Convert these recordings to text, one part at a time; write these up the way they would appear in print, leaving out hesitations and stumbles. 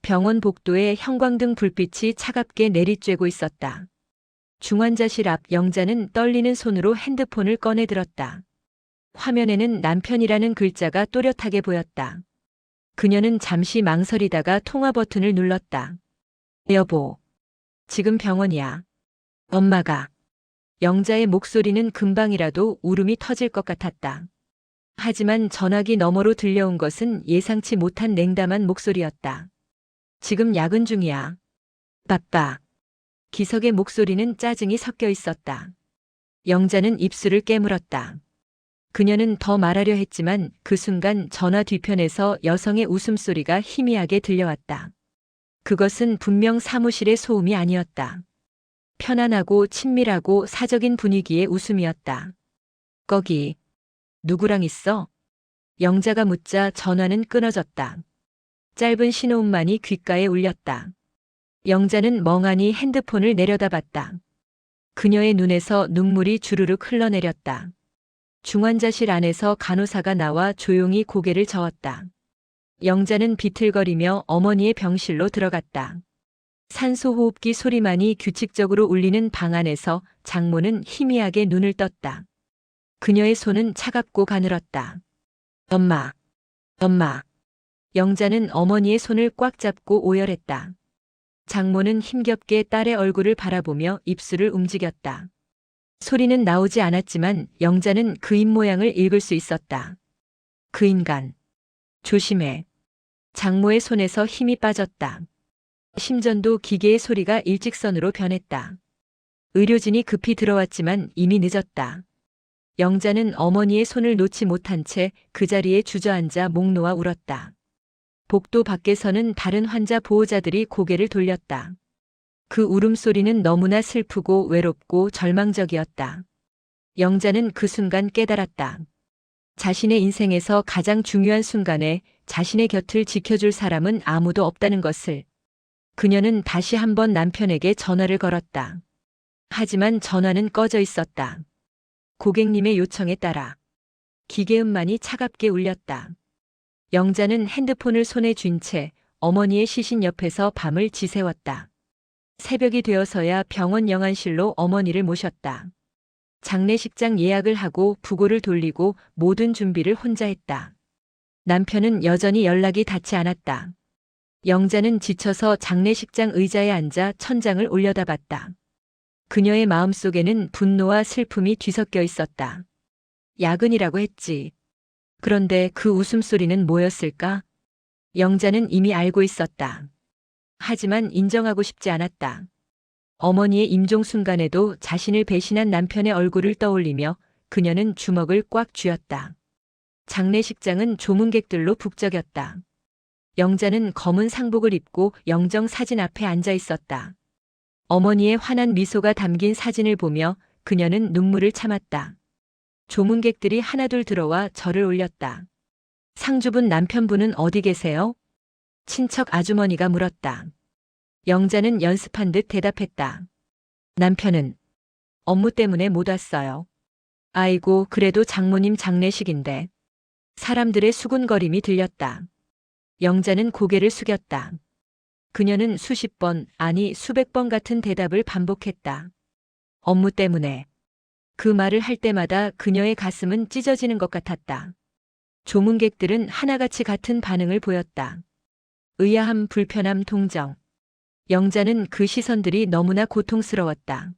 병원 복도에 형광등 불빛이 차갑게 내리쬐고 있었다. 중환자실 앞 영자는 떨리는 손으로 핸드폰을 꺼내 들었다. 화면에는 남편이라는 글자가 또렷하게 보였다. 그녀는 잠시 망설이다가 통화 버튼을 눌렀다. 여보, 지금 병원이야. 엄마가. 영자의 목소리는 금방이라도 울음이 터질 것 같았다. 하지만 전화기 너머로 들려온 것은 예상치 못한 냉담한 목소리였다. 지금 야근 중이야. 바빠. 기석의 목소리는 짜증이 섞여 있었다. 영자는 입술을 깨물었다. 그녀는 더 말하려 했지만 그 순간 전화 뒤편에서 여성의 웃음소리가 희미하게 들려왔다. 그것은 분명 사무실의 소음이 아니었다. 편안하고 친밀하고 사적인 분위기의 웃음이었다. 거기, 누구랑 있어? 영자가 묻자 전화는 끊어졌다. 짧은 신호음만이 귓가에 울렸다. 영자는 멍하니 핸드폰을 내려다봤다. 그녀의 눈에서 눈물이 주르륵 흘러내렸다. 중환자실 안에서 간호사가 나와 조용히 고개를 저었다. 영자는 비틀거리며 어머니의 병실로 들어갔다. 산소호흡기 소리만이 규칙적으로 울리는 방 안에서 장모는 희미하게 눈을 떴다. 그녀의 손은 차갑고 가늘었다. 엄마, 엄마. 영자는 어머니의 손을 꽉 잡고 오열했다. 장모는 힘겹게 딸의 얼굴을 바라보며 입술을 움직였다. 소리는 나오지 않았지만 영자는 그 입모양을 읽을 수 있었다. 그 인간. 조심해. 장모의 손에서 힘이 빠졌다. 심전도 기계의 소리가 일직선으로 변했다. 의료진이 급히 들어왔지만 이미 늦었다. 영자는 어머니의 손을 놓지 못한 채 그 자리에 주저앉아 목 놓아 울었다. 복도 밖에서는 다른 환자 보호자들이 고개를 돌렸다. 그 울음소리는 너무나 슬프고 외롭고 절망적이었다. 영자는 그 순간 깨달았다. 자신의 인생에서 가장 중요한 순간에 자신의 곁을 지켜줄 사람은 아무도 없다는 것을. 그녀는 다시 한번 남편에게 전화를 걸었다. 하지만 전화는 꺼져 있었다. 고객님의 요청에 따라. 기계음만이 차갑게 울렸다. 영자는 핸드폰을 손에 쥔 채 어머니의 시신 옆에서 밤을 지새웠다. 새벽이 되어서야 병원 영안실로 어머니를 모셨다. 장례식장 예약을 하고 부고를 돌리고 모든 준비를 혼자 했다. 남편은 여전히 연락이 닿지 않았다. 영자는 지쳐서 장례식장 의자에 앉아 천장을 올려다봤다. 그녀의 마음속에는 분노와 슬픔이 뒤섞여 있었다. 야근이라고 했지. 그런데 그 웃음소리는 뭐였을까? 영자는 이미 알고 있었다. 하지만 인정하고 싶지 않았다. 어머니의 임종 순간에도 자신을 배신한 남편의 얼굴을 떠올리며 그녀는 주먹을 꽉 쥐었다. 장례식장은 조문객들로 북적였다. 영자는 검은 상복을 입고 영정 사진 앞에 앉아 있었다. 어머니의 환한 미소가 담긴 사진을 보며 그녀는 눈물을 참았다. 조문객들이 하나둘 들어와 절을 올렸다. 상주분 남편분은 어디 계세요? 친척 아주머니가 물었다. 영자는 연습한 듯 대답했다. 남편은 업무 때문에 못 왔어요. 아이고, 그래도 장모님 장례식인데. 사람들의 수군거림이 들렸다. 영자는 고개를 숙였다. 그녀는 수십 번, 아니 수백 번 같은 대답을 반복했다. 업무 때문에. 그 말을 할 때마다 그녀의 가슴은 찢어지는 것 같았다. 조문객들은 하나같이 같은 반응을 보였다. 의아함, 불편함, 동정. 영자는 그 시선들이 너무나 고통스러웠다.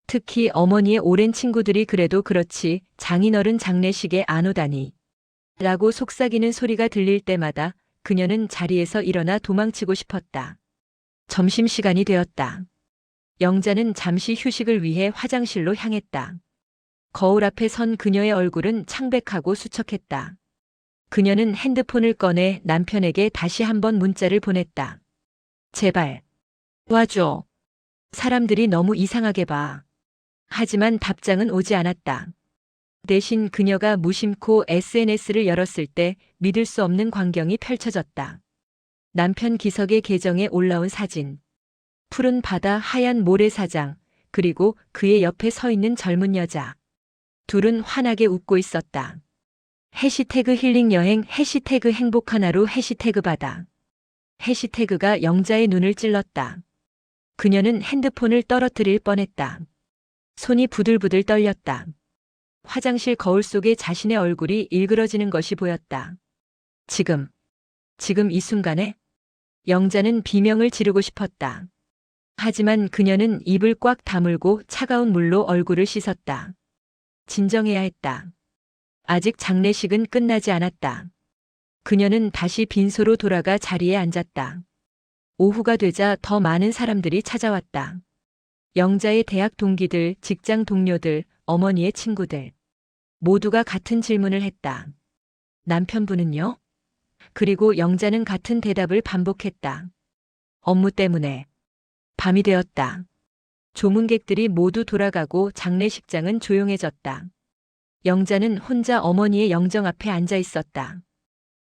특히 어머니의 오랜 친구들이 그래도 그렇지 장인어른 장례식에 안 오다니. 라고 속삭이는 소리가 들릴 때마다 그녀는 자리에서 일어나 도망치고 싶었다. 점심시간이 되었다. 영자는 잠시 휴식을 위해 화장실로 향했다. 거울 앞에 선 그녀의 얼굴은 창백하고 수척했다. 그녀는 핸드폰을 꺼내 남편에게 다시 한번 문자를 보냈다. 제발. 와줘. 사람들이 너무 이상하게 봐. 하지만 답장은 오지 않았다. 대신 그녀가 무심코 SNS를 열었을 때 믿을 수 없는 광경이 펼쳐졌다. 남편 기석의 계정에 올라온 사진. 푸른 바다, 하얀 모래사장, 그리고 그의 옆에 서 있는 젊은 여자. 둘은 환하게 웃고 있었다. 해시태그 힐링여행, 해시태그 행복한 하루, 해시태그 바다. 해시태그가 영자의 눈을 찔렀다. 그녀는 핸드폰을 떨어뜨릴 뻔했다. 손이 부들부들 떨렸다. 화장실 거울 속에 자신의 얼굴이 일그러지는 것이 보였다. 지금 이 순간에 영자는 비명을 지르고 싶었다. 하지만 그녀는 입을 꽉 다물고 차가운 물로 얼굴을 씻었다. 진정해야 했다. 아직 장례식은 끝나지 않았다. 그녀는 다시 빈소로 돌아가 자리에 앉았다. 오후가 되자 더 많은 사람들이 찾아왔다. 영자의 대학 동기들, 직장 동료들, 어머니의 친구들. 모두가 같은 질문을 했다. 남편분은요? 그리고 영자는 같은 대답을 반복했다. 업무 때문에. 밤이 되었다. 조문객들이 모두 돌아가고 장례식장은 조용해졌다. 영자는 혼자 어머니의 영정 앞에 앉아 있었다.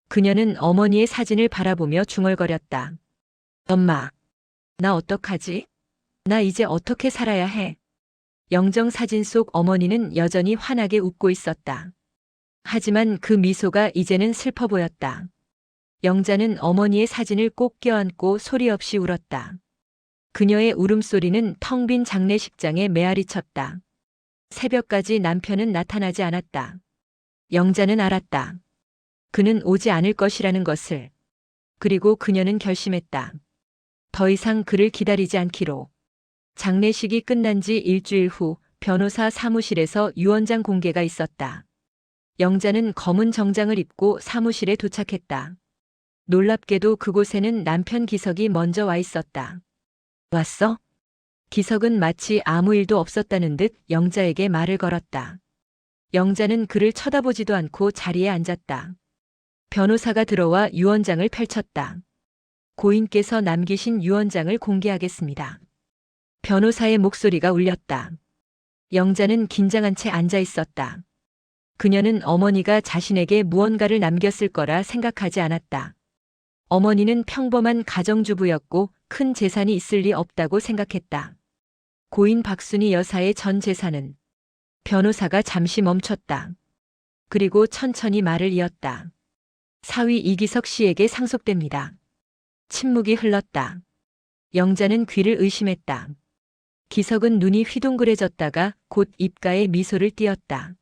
그녀는 어머니의 사진을 바라보며 중얼거렸다. 엄마, 나 어떡하지? 나 이제 어떻게 살아야 해? 영정 사진 속 어머니는 여전히 환하게 웃고 있었다. 하지만 그 미소가 이제는 슬퍼 보였다. 영자는 어머니의 사진을 꼭 껴안고 소리 없이 울었다. 그녀의 울음소리는 텅 빈 장례식장에 메아리 쳤다. 새벽까지 남편은 나타나지 않았다. 영자는 알았다. 그는 오지 않을 것이라는 것을. 그리고 그녀는 결심했다. 더 이상 그를 기다리지 않기로. 장례식이 끝난 지 일주일 후 변호사 사무실에서 유언장 공개가 있었다. 영자는 검은 정장을 입고 사무실에 도착했다. 놀랍게도 그곳에는 남편 기석이 먼저 와 있었다. 왔어? 기석은 마치 아무 일도 없었다는 듯 영자에게 말을 걸었다. 영자는 그를 쳐다보지도 않고 자리에 앉았다. 변호사가 들어와 유언장을 펼쳤다. 고인께서 남기신 유언장을 공개하겠습니다. 변호사의 목소리가 울렸다. 영자는 긴장한 채 앉아 있었다. 그녀는 어머니가 자신에게 무언가를 남겼을 거라 생각하지 않았다. 어머니는 평범한 가정주부였고 큰 재산이 있을 리 없다고 생각했다. 고인 박순희 여사의 전 재산은. 변호사가 잠시 멈췄다. 그리고 천천히 말을 이었다. 사위 이기석 씨에게 상속됩니다. 침묵이 흘렀다. 영자는 귀를 의심했다. 기석은 눈이 휘둥그레졌다가 곧 입가에 미소를 띄었다.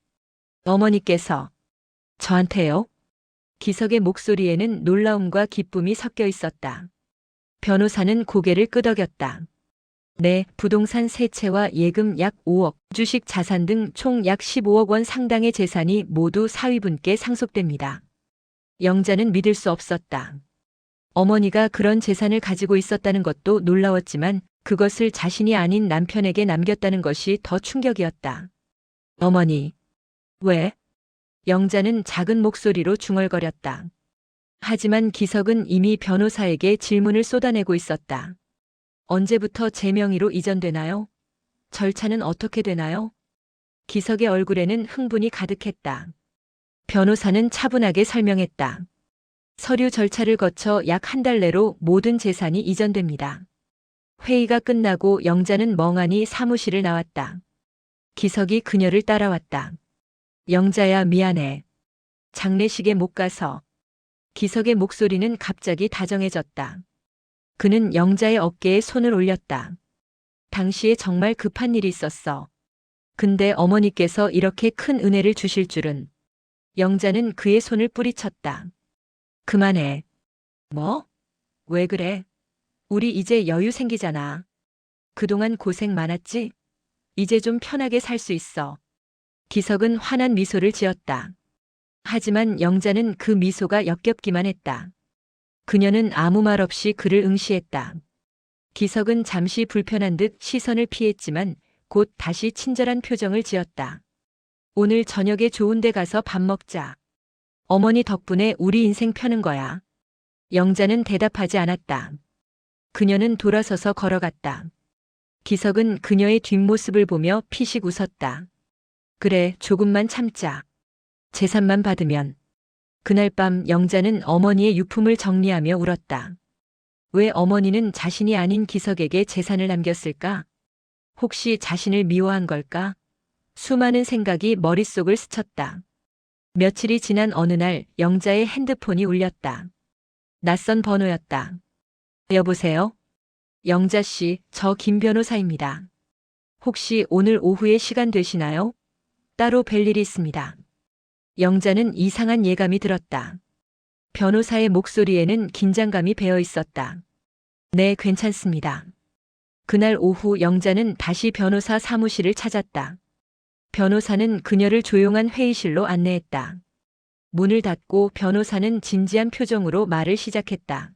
어머니께서. 저한테요? 기석의 목소리에는 놀라움과 기쁨이 섞여 있었다. 변호사는 고개를 끄덕였다. 네, 부동산 세 채와 예금 약 5억, 주식 자산 등 총 약 15억 원 상당의 재산이 모두 사위분께 상속됩니다. 영자는 믿을 수 없었다. 어머니가 그런 재산을 가지고 있었다는 것도 놀라웠지만 그것을 자신이 아닌 남편에게 남겼다는 것이 더 충격이었다. 어머니. 왜? 영자는 작은 목소리로 중얼거렸다. 하지만 기석은 이미 변호사에게 질문을 쏟아내고 있었다. 언제부터 제 명의로 이전되나요? 절차는 어떻게 되나요? 기석의 얼굴에는 흥분이 가득했다. 변호사는 차분하게 설명했다. 서류 절차를 거쳐 약 한 달 내로 모든 재산이 이전됩니다. 회의가 끝나고 영자는 멍하니 사무실을 나왔다. 기석이 그녀를 따라왔다. 영자야, 미안해. 장례식에 못 가서. 기석의 목소리는 갑자기 다정해졌다. 그는 영자의 어깨에 손을 올렸다. 당시에 정말 급한 일이 있었어. 근데 어머니께서 이렇게 큰 은혜를 주실 줄은. 영자는 그의 손을 뿌리쳤다. 그만해. 뭐? 왜 그래? 우리 이제 여유 생기잖아. 그동안 고생 많았지? 이제 좀 편하게 살 수 있어. 기석은 환한 미소를 지었다. 하지만 영자는 그 미소가 역겹기만 했다. 그녀는 아무 말 없이 그를 응시했다. 기석은 잠시 불편한 듯 시선을 피했지만 곧 다시 친절한 표정을 지었다. 오늘 저녁에 좋은 데 가서 밥 먹자. 어머니 덕분에 우리 인생 펴는 거야. 영자는 대답하지 않았다. 그녀는 돌아서서 걸어갔다. 기석은 그녀의 뒷모습을 보며 피식 웃었다. 그래, 조금만 참자. 재산만 받으면. 그날 밤 영자는 어머니의 유품을 정리하며 울었다. 왜 어머니는 자신이 아닌 기석에게 재산을 남겼을까? 혹시 자신을 미워한 걸까? 수많은 생각이 머릿속을 스쳤다. 며칠이 지난 어느 날 영자의 핸드폰이 울렸다. 낯선 번호였다. 여보세요? 영자 씨, 저 김 변호사입니다. 혹시 오늘 오후에 시간 되시나요? 따로 뵐 일이 있습니다. 영자는 이상한 예감이 들었다. 변호사의 목소리에는 긴장감이 배어 있었다. 네, 괜찮습니다. 그날 오후 영자는 다시 변호사 사무실을 찾았다. 변호사는 그녀를 조용한 회의실로 안내했다. 문을 닫고 변호사는 진지한 표정으로 말을 시작했다.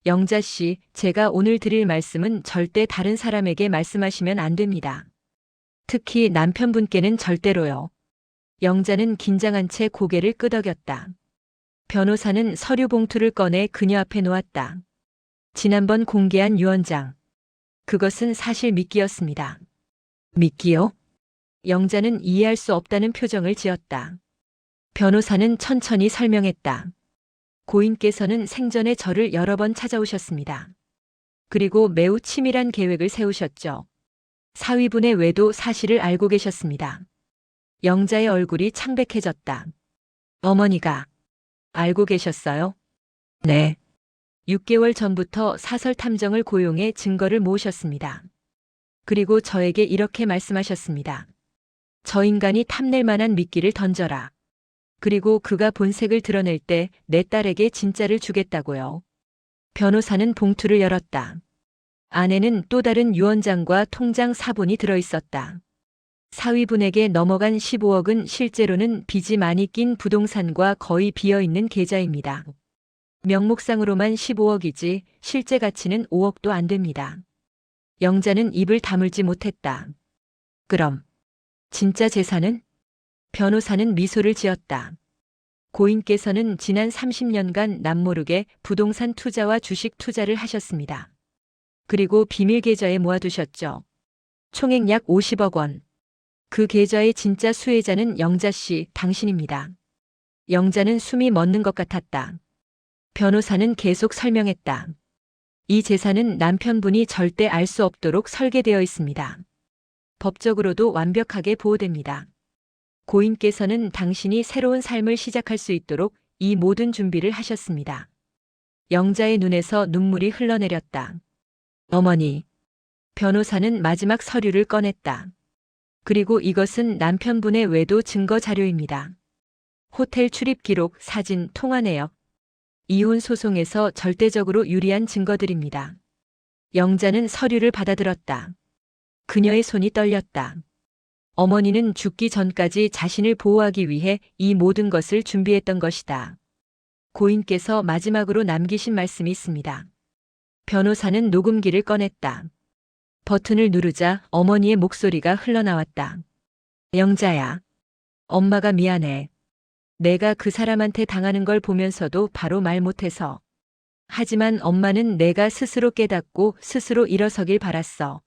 영자 씨, 제가 오늘 드릴 말씀은 절대 다른 사람에게 말씀하시면 안 됩니다. 특히 남편분께는 절대로요. 영자는 긴장한 채 고개를 끄덕였다. 변호사는 서류 봉투를 꺼내 그녀 앞에 놓았다. 지난번 공개한 유언장. 그것은 사실 미끼였습니다. 미끼요? 영자는 이해할 수 없다는 표정을 지었다. 변호사는 천천히 설명했다. 고인께서는 생전에 저를 여러 번 찾아오셨습니다. 그리고 매우 치밀한 계획을 세우셨죠. 사위분의 외도 사실을 알고 계셨습니다. 영자의 얼굴이 창백해졌다. 어머니가 알고 계셨어요? 네. 6개월 전부터 사설 탐정을 고용해 증거를 모으셨습니다. 그리고 저에게 이렇게 말씀하셨습니다. 저 인간이 탐낼 만한 미끼를 던져라. 그리고 그가 본색을 드러낼 때 내 딸에게 진짜를 주겠다고요. 변호사는 봉투를 열었다. 안에는 또 다른 유언장과 통장 사본이 들어있었다. 사위분에게 넘어간 15억은 실제로는 빚이 많이 낀 부동산과 거의 비어있는 계좌입니다. 명목상으로만 15억이지 실제 가치는 5억도 안 됩니다. 영자는 입을 다물지 못했다. 그럼 진짜 재산은? 변호사는 미소를 지었다. 고인께서는 지난 30년간 남모르게 부동산 투자와 주식 투자를 하셨습니다. 그리고 비밀 계좌에 모아두셨죠. 총액 약 50억 원. 그 계좌의 진짜 수혜자는 영자 씨, 당신입니다. 영자는 숨이 멎는 것 같았다. 변호사는 계속 설명했다. 이 재산은 남편분이 절대 알 수 없도록 설계되어 있습니다. 법적으로도 완벽하게 보호됩니다. 고인께서는 당신이 새로운 삶을 시작할 수 있도록 이 모든 준비를 하셨습니다. 영자의 눈에서 눈물이 흘러내렸다. 어머니. 변호사는 마지막 서류를 꺼냈다. 그리고 이것은 남편분의 외도 증거 자료입니다. 호텔 출입 기록, 사진, 통화 내역. 이혼 소송에서 절대적으로 유리한 증거들입니다. 영자는 서류를 받아들었다. 그녀의 손이 떨렸다. 어머니는 죽기 전까지 자신을 보호하기 위해 이 모든 것을 준비했던 것이다. 고인께서 마지막으로 남기신 말씀이 있습니다. 변호사는 녹음기를 꺼냈다. 버튼을 누르자 어머니의 목소리가 흘러나왔다. 영자야. 엄마가 미안해. 내가 그 사람한테 당하는 걸 보면서도 바로 말 못해서. 하지만 엄마는 내가 스스로 깨닫고 스스로 일어서길 바랐어.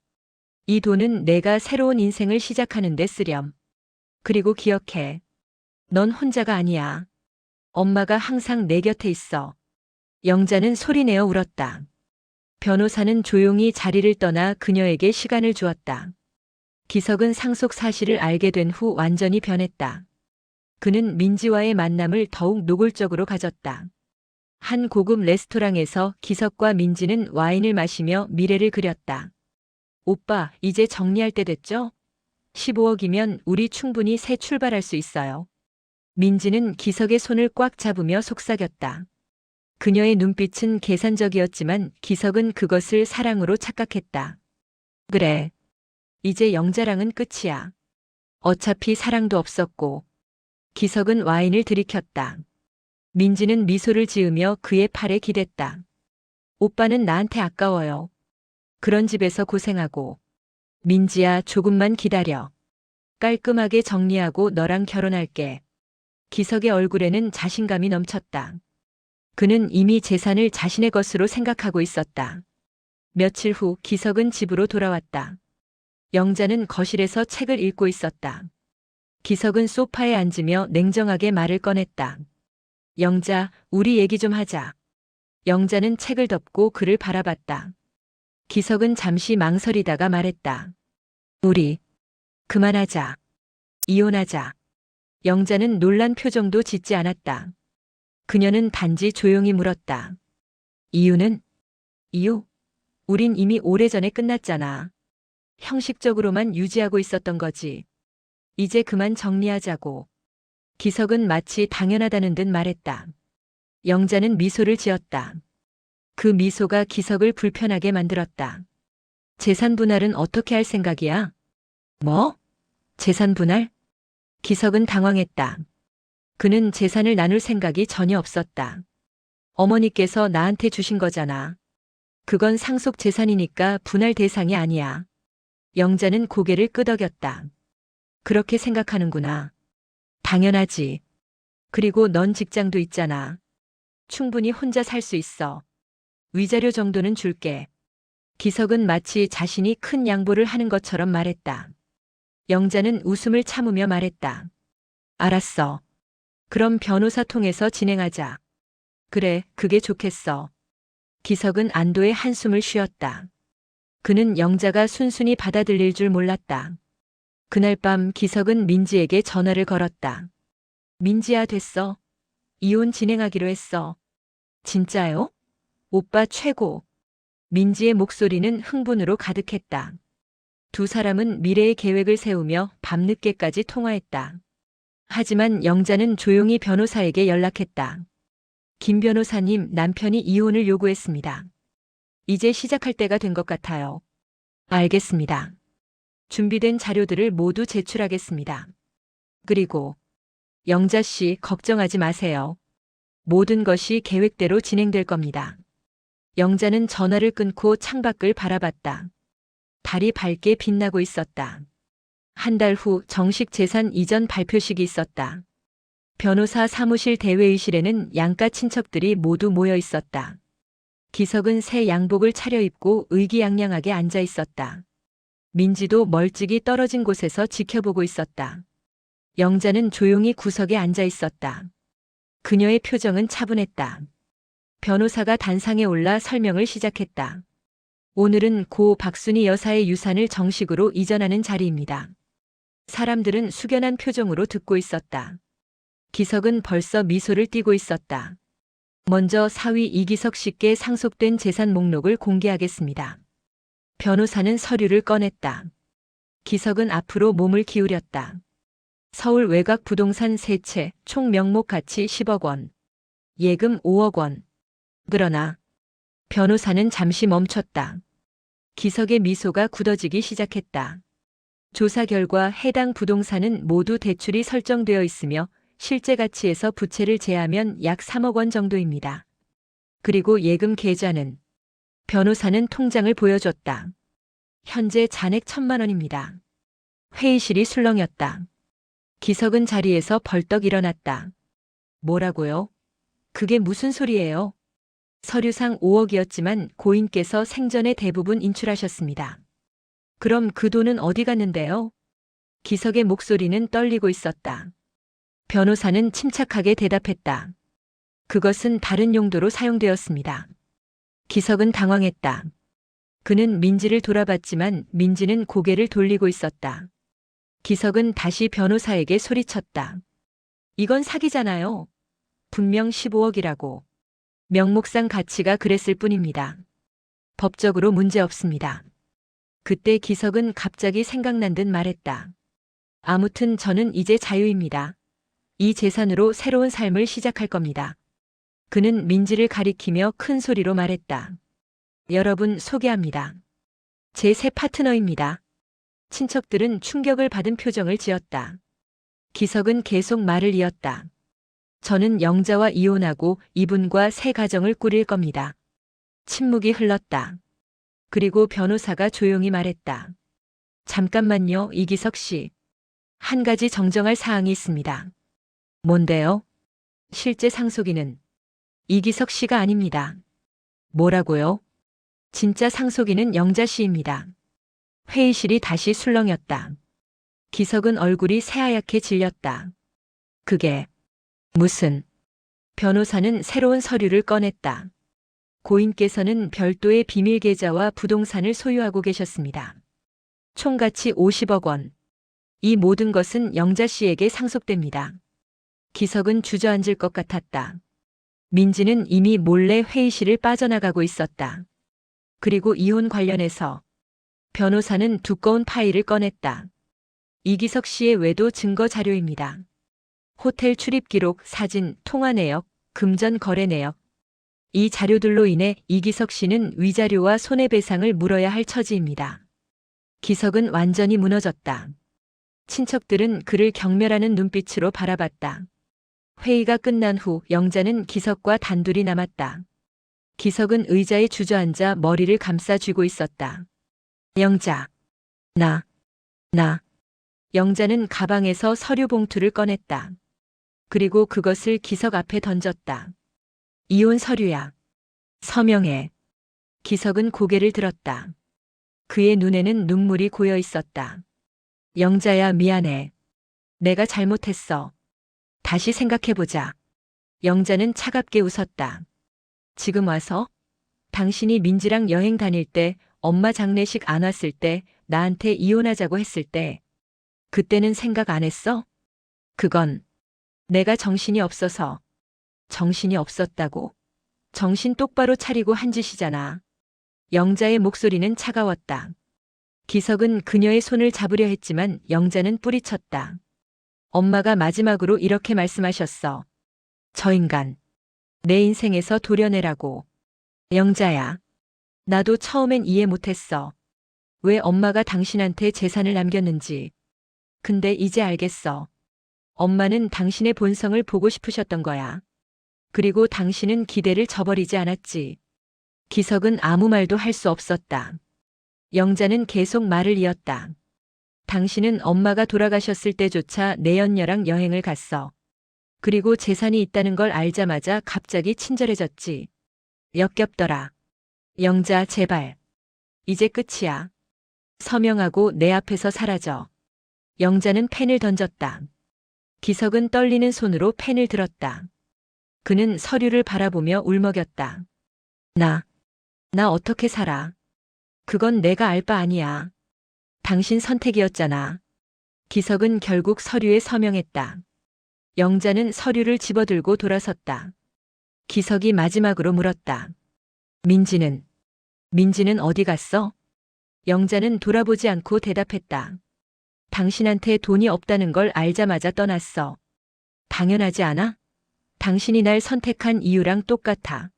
이 돈은 내가 새로운 인생을 시작하는 데 쓰렴. 그리고 기억해. 넌 혼자가 아니야. 엄마가 항상 내 곁에 있어. 영자는 소리내어 울었다. 변호사는 조용히 자리를 떠나 그녀에게 시간을 주었다. 기석은 상속 사실을 알게 된 후 완전히 변했다. 그는 민지와의 만남을 더욱 노골적으로 가졌다. 한 고급 레스토랑에서 기석과 민지는 와인을 마시며 미래를 그렸다. 오빠, 이제 정리할 때 됐죠? 15억이면 우리 충분히 새 출발할 수 있어요. 민지는 기석의 손을 꽉 잡으며 속삭였다. 그녀의 눈빛은 계산적이었지만 기석은 그것을 사랑으로 착각했다. 그래. 이제 영자랑은 끝이야. 어차피 사랑도 없었고. 기석은 와인을 들이켰다. 민지는 미소를 지으며 그의 팔에 기댔다. 오빠는 나한테 아까워요. 그런 집에서 고생하고. 민지야, 조금만 기다려. 깔끔하게 정리하고 너랑 결혼할게. 기석의 얼굴에는 자신감이 넘쳤다. 그는 이미 재산을 자신의 것으로 생각하고 있었다. 며칠 후 기석은 집으로 돌아왔다. 영자는 거실에서 책을 읽고 있었다. 기석은 소파에 앉으며 냉정하게 말을 꺼냈다. 영자, 우리 얘기 좀 하자. 영자는 책을 덮고 그를 바라봤다. 기석은 잠시 망설이다가 말했다. 우리 그만하자. 이혼하자. 영자는 놀란 표정도 짓지 않았다. 그녀는 단지 조용히 물었다. 이유는? 이유? 우린 이미 오래전에 끝났잖아. 형식적으로만 유지하고 있었던 거지. 이제 그만 정리하자고. 기석은 마치 당연하다는 듯 말했다. 영자는 미소를 지었다. 그 미소가 기석을 불편하게 만들었다. 재산 분할은 어떻게 할 생각이야? 뭐? 재산 분할? 기석은 당황했다. 그는 재산을 나눌 생각이 전혀 없었다. 어머니께서 나한테 주신 거잖아. 그건 상속 재산이니까 분할 대상이 아니야. 영자는 고개를 끄덕였다. 그렇게 생각하는구나. 당연하지. 그리고 넌 직장도 있잖아. 충분히 혼자 살 수 있어. 위자료 정도는 줄게. 기석은 마치 자신이 큰 양보를 하는 것처럼 말했다. 영자는 웃음을 참으며 말했다. 알았어. 그럼 변호사 통해서 진행하자. 그래, 그게 좋겠어. 기석은 안도의 한숨을 쉬었다. 그는 영자가 순순히 받아들일 줄 몰랐다. 그날 밤 기석은 민지에게 전화를 걸었다. 민지야, 됐어. 이혼 진행하기로 했어. 진짜요? 오빠 최고. 민지의 목소리는 흥분으로 가득했다. 두 사람은 미래의 계획을 세우며 밤늦게까지 통화했다. 하지만 영자는 조용히 변호사에게 연락했다. 김 변호사님, 남편이 이혼을 요구했습니다. 이제 시작할 때가 된 것 같아요. 알겠습니다. 준비된 자료들을 모두 제출하겠습니다. 그리고 영자 씨, 걱정하지 마세요. 모든 것이 계획대로 진행될 겁니다. 영자는 전화를 끊고 창밖을 바라봤다. 달이 밝게 빛나고 있었다. 한 달 후 정식 재산 이전 발표식이 있었다. 변호사 사무실 대회의실에는 양가 친척들이 모두 모여 있었다. 기석은 새 양복을 차려입고 의기양양하게 앉아 있었다. 민지도 멀찍이 떨어진 곳에서 지켜보고 있었다. 영자는 조용히 구석에 앉아 있었다. 그녀의 표정은 차분했다. 변호사가 단상에 올라 설명을 시작했다. 오늘은 고 박순희 여사의 유산을 정식으로 이전하는 자리입니다. 사람들은 숙연한 표정으로 듣고 있었다. 기석은 벌써 미소를 띠고 있었다. 먼저 사위 이기석 씨께 상속된 재산 목록을 공개하겠습니다. 변호사는 서류를 꺼냈다. 기석은 앞으로 몸을 기울였다. 서울 외곽 부동산 3채, 총 명목 가치 10억 원. 예금 5억 원. 그러나 변호사는 잠시 멈췄다. 기석의 미소가 굳어지기 시작했다. 조사 결과 해당 부동산은 모두 대출이 설정되어 있으며 실제 가치에서 부채를 제하면 약 3억 원 정도입니다. 그리고 예금 계좌는 변호사는 통장을 보여줬다. 현재 잔액 1,000만 원입니다. 회의실이 술렁였다. 기석은 자리에서 벌떡 일어났다. 뭐라고요? 그게 무슨 소리예요? 서류상 5억이었지만 고인께서 생전에 대부분 인출하셨습니다. 그럼 그 돈은 어디 갔는데요? 기석의 목소리는 떨리고 있었다. 변호사는 침착하게 대답했다. 그것은 다른 용도로 사용되었습니다. 기석은 당황했다. 그는 민지를 돌아봤지만 민지는 고개를 돌리고 있었다. 기석은 다시 변호사에게 소리쳤다. 이건 사기잖아요. 분명 15억이라고. 명목상 가치가 그랬을 뿐입니다. 법적으로 문제 없습니다. 그때 기석은 갑자기 생각난 듯 말했다. 아무튼 저는 이제 자유입니다. 이 재산으로 새로운 삶을 시작할 겁니다. 그는 민지를 가리키며 큰 소리로 말했다. 여러분 소개합니다. 제 새 파트너입니다. 친척들은 충격을 받은 표정을 지었다. 기석은 계속 말을 이었다. 저는 영자와 이혼하고 이분과 새 가정을 꾸릴 겁니다. 침묵이 흘렀다. 그리고 변호사가 조용히 말했다. 잠깐만요, 이기석 씨. 한 가지 정정할 사항이 있습니다. 뭔데요? 실제 상속인은 이기석 씨가 아닙니다. 뭐라고요? 진짜 상속인은 영자 씨입니다. 회의실이 다시 술렁였다. 기석은 얼굴이 새하얗게 질렸다. 그게 무슨? 변호사는 새로운 서류를 꺼냈다. 고인께서는 별도의 비밀 계좌와 부동산을 소유하고 계셨습니다. 총가치 50억 원. 이 모든 것은 영자 씨에게 상속됩니다. 기석은 주저앉을 것 같았다. 민지는 이미 몰래 회의실을 빠져나가고 있었다. 그리고 이혼 관련해서 변호사는 두꺼운 파일을 꺼냈다. 이기석 씨의 외도 증거 자료입니다. 호텔 출입 기록, 사진, 통화 내역, 금전 거래 내역. 이 자료들로 인해 이기석 씨는 위자료와 손해배상을 물어야 할 처지입니다. 기석은 완전히 무너졌다. 친척들은 그를 경멸하는 눈빛으로 바라봤다. 회의가 끝난 후 영자는 기석과 단둘이 남았다. 기석은 의자에 주저앉아 머리를 감싸 쥐고 있었다. 영자. 나. 영자는 가방에서 서류 봉투를 꺼냈다. 그리고 그것을 기석 앞에 던졌다. 이혼 서류야. 서명해. 기석은 고개를 들었다. 그의 눈에는 눈물이 고여 있었다. 영자야, 미안해. 내가 잘못했어. 다시 생각해보자. 영자는 차갑게 웃었다. 지금 와서? 당신이 민지랑 여행 다닐 때, 엄마 장례식 안 왔을 때, 나한테 이혼하자고 했을 때, 그때는 생각 안 했어? 그건 내가 정신이 없어서. 정신이 없었다고? 정신 똑바로 차리고 한 짓이잖아. 영자의 목소리는 차가웠다. 기석은 그녀의 손을 잡으려 했지만 영자는 뿌리쳤다. 엄마가 마지막으로 이렇게 말씀하셨어. 저 인간, 내 인생에서 도려내라고. 영자야, 나도 처음엔 이해 못했어. 왜 엄마가 당신한테 재산을 남겼는지. 근데 이제 알겠어. 엄마는 당신의 본성을 보고 싶으셨던 거야. 그리고 당신은 기대를 저버리지 않았지. 기석은 아무 말도 할 수 없었다. 영자는 계속 말을 이었다. 당신은 엄마가 돌아가셨을 때조차 내연녀랑 여행을 갔어. 그리고 재산이 있다는 걸 알자마자 갑자기 친절해졌지. 역겹더라. 영자, 제발. 이제 끝이야. 서명하고 내 앞에서 사라져. 영자는 펜을 던졌다. 기석은 떨리는 손으로 펜을 들었다. 그는 서류를 바라보며 울먹였다. 나 어떻게 살아? 그건 내가 알 바 아니야. 당신 선택이었잖아. 기석은 결국 서류에 서명했다. 영자는 서류를 집어들고 돌아섰다. 기석이 마지막으로 물었다. 민지는 어디 갔어? 영자는 돌아보지 않고 대답했다. 당신한테 돈이 없다는 걸 알자마자 떠났어. 당연하지 않아? 당신이 날 선택한 이유랑 똑같아.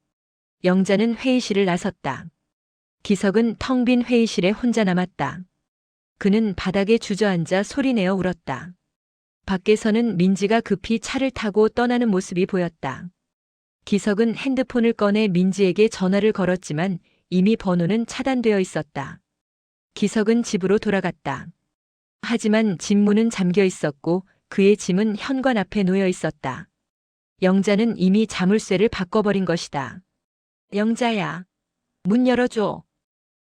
영자는 회의실을 나섰다. 기석은 텅 빈 회의실에 혼자 남았다. 그는 바닥에 주저앉아 소리내어 울었다. 밖에서는 민지가 급히 차를 타고 떠나는 모습이 보였다. 기석은 핸드폰을 꺼내 민지에게 전화를 걸었지만 이미 번호는 차단되어 있었다. 기석은 집으로 돌아갔다. 하지만 집 문은 잠겨 있었고 그의 짐은 현관 앞에 놓여 있었다. 영자는 이미 자물쇠를 바꿔버린 것이다. 영자야, 문 열어줘.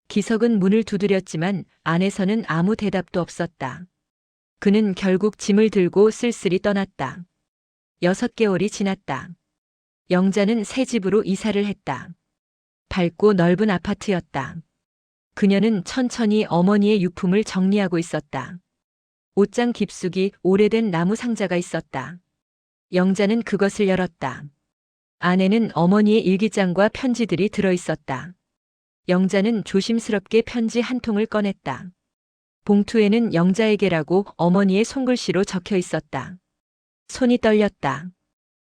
기석은 문을 두드렸지만 안에서는 아무 대답도 없었다. 그는 결국 짐을 들고 쓸쓸히 떠났다. 6개월이 지났다. 영자는 새 집으로 이사를 했다. 밝고 넓은 아파트였다. 그녀는 천천히 어머니의 유품을 정리하고 있었다. 옷장 깊숙이 오래된 나무 상자가 있었다. 영자는 그것을 열었다. 안에는 어머니의 일기장과 편지들이 들어 있었다. 영자는 조심스럽게 편지 한 통을 꺼냈다. 봉투에는 영자에게라고 어머니의 손글씨로 적혀 있었다. 손이 떨렸다.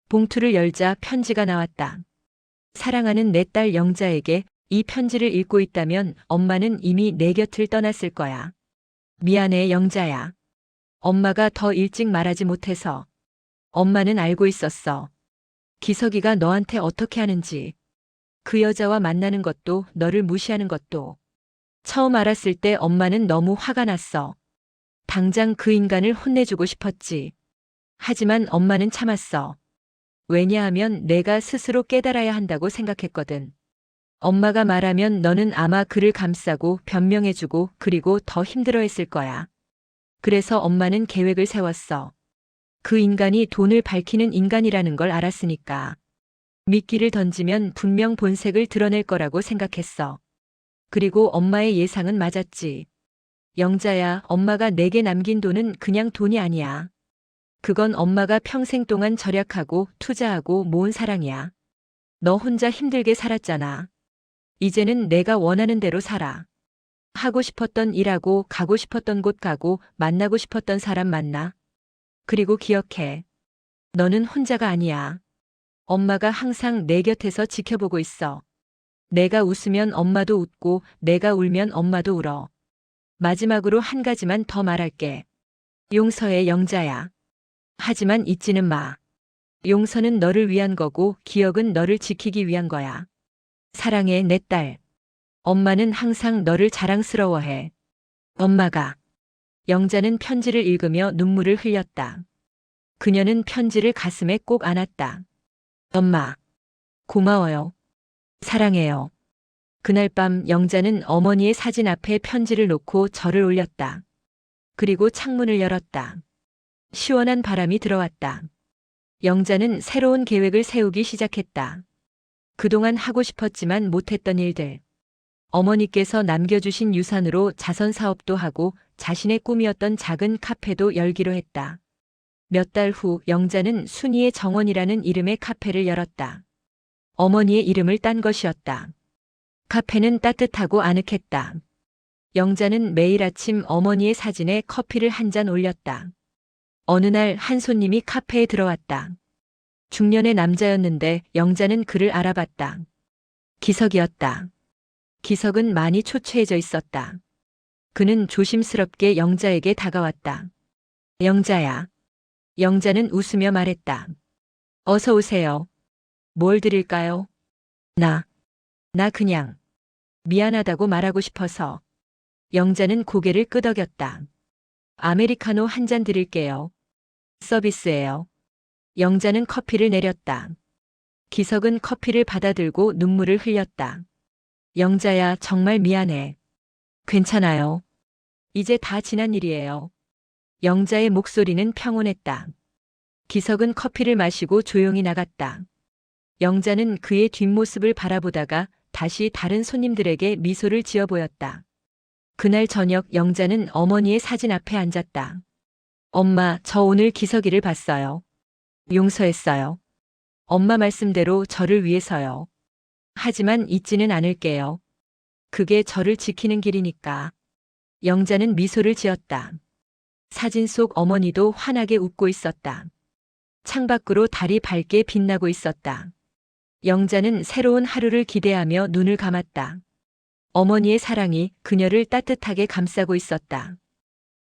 봉투를 열자 편지가 나왔다. 사랑하는 내 딸 영자에게 이 편지를 읽고 있다면 엄마는 이미 내 곁을 떠났을 거야. 미안해, 영자야. 엄마가 더 일찍 말하지 못해서. 엄마는 알고 있었어. 기석이가 너한테 어떻게 하는지. 그 여자와 만나는 것도 너를 무시하는 것도. 처음 알았을 때 엄마는 너무 화가 났어. 당장 그 인간을 혼내주고 싶었지. 하지만 엄마는 참았어. 왜냐하면 내가 스스로 깨달아야 한다고 생각했거든. 엄마가 말하면 너는 아마 그를 감싸고 변명해주고 그리고 더 힘들어했을 거야. 그래서 엄마는 계획을 세웠어. 그 인간이 돈을 밝히는 인간이라는 걸 알았으니까. 미끼를 던지면 분명 본색을 드러낼 거라고 생각했어. 그리고 엄마의 예상은 맞았지. 영자야, 엄마가 내게 남긴 돈은 그냥 돈이 아니야. 그건 엄마가 평생 동안 절약하고 투자하고 모은 사랑이야. 너 혼자 힘들게 살았잖아. 이제는 내가 원하는 대로 살아. 하고 싶었던 일하고 가고 싶었던 곳 가고 만나고 싶었던 사람 만나. 그리고 기억해. 너는 혼자가 아니야. 엄마가 항상 내 곁에서 지켜보고 있어. 내가 웃으면 엄마도 웃고 내가 울면 엄마도 울어. 마지막으로 한 가지만 더 말할게. 용서해, 영자야. 하지만 잊지는 마. 용서는 너를 위한 거고 기억은 너를 지키기 위한 거야. 사랑해, 내 딸. 엄마는 항상 너를 자랑스러워해. 엄마가. 영자는 편지를 읽으며 눈물을 흘렸다. 그녀는 편지를 가슴에 꼭 안았다. 엄마. 고마워요. 사랑해요. 그날 밤 영자는 어머니의 사진 앞에 편지를 놓고 절을 올렸다. 그리고 창문을 열었다. 시원한 바람이 들어왔다. 영자는 새로운 계획을 세우기 시작했다. 그동안 하고 싶었지만 못했던 일들. 어머니께서 남겨주신 유산으로 자선 사업도 하고 자신의 꿈이었던 작은 카페도 열기로 했다. 몇 달 후 영자는 순이의 정원이라는 이름의 카페를 열었다. 어머니의 이름을 딴 것이었다. 카페는 따뜻하고 아늑했다. 영자는 매일 아침 어머니의 사진에 커피를 한 잔 올렸다. 어느 날 한 손님이 카페에 들어왔다. 중년의 남자였는데 영자는 그를 알아봤다. 기석이었다. 기석은 많이 초췌해져 있었다. 그는 조심스럽게 영자에게 다가왔다. 영자야. 영자는 웃으며 말했다. 어서 오세요. 뭘 드릴까요? 나 그냥 미안하다고 말하고 싶어서. 영자는 고개를 끄덕였다. 아메리카노 한 잔 드릴게요. 서비스예요. 영자는 커피를 내렸다. 기석은 커피를 받아들고 눈물을 흘렸다. 영자야, 정말 미안해. 괜찮아요. 이제 다 지난 일이에요. 영자의 목소리는 평온했다. 기석은 커피를 마시고 조용히 나갔다. 영자는 그의 뒷모습을 바라보다가 다시 다른 손님들에게 미소를 지어 보였다. 그날 저녁 영자는 어머니의 사진 앞에 앉았다. 엄마, 저 오늘 기석이를 봤어요. 용서했어요. 엄마 말씀대로 저를 위해서요. 하지만 잊지는 않을게요. 그게 저를 지키는 길이니까. 영자는 미소를 지었다. 사진 속 어머니도 환하게 웃고 있었다. 창밖으로 달이 밝게 빛나고 있었다. 영자는 새로운 하루를 기대하며 눈을 감았다. 어머니의 사랑이 그녀를 따뜻하게 감싸고 있었다.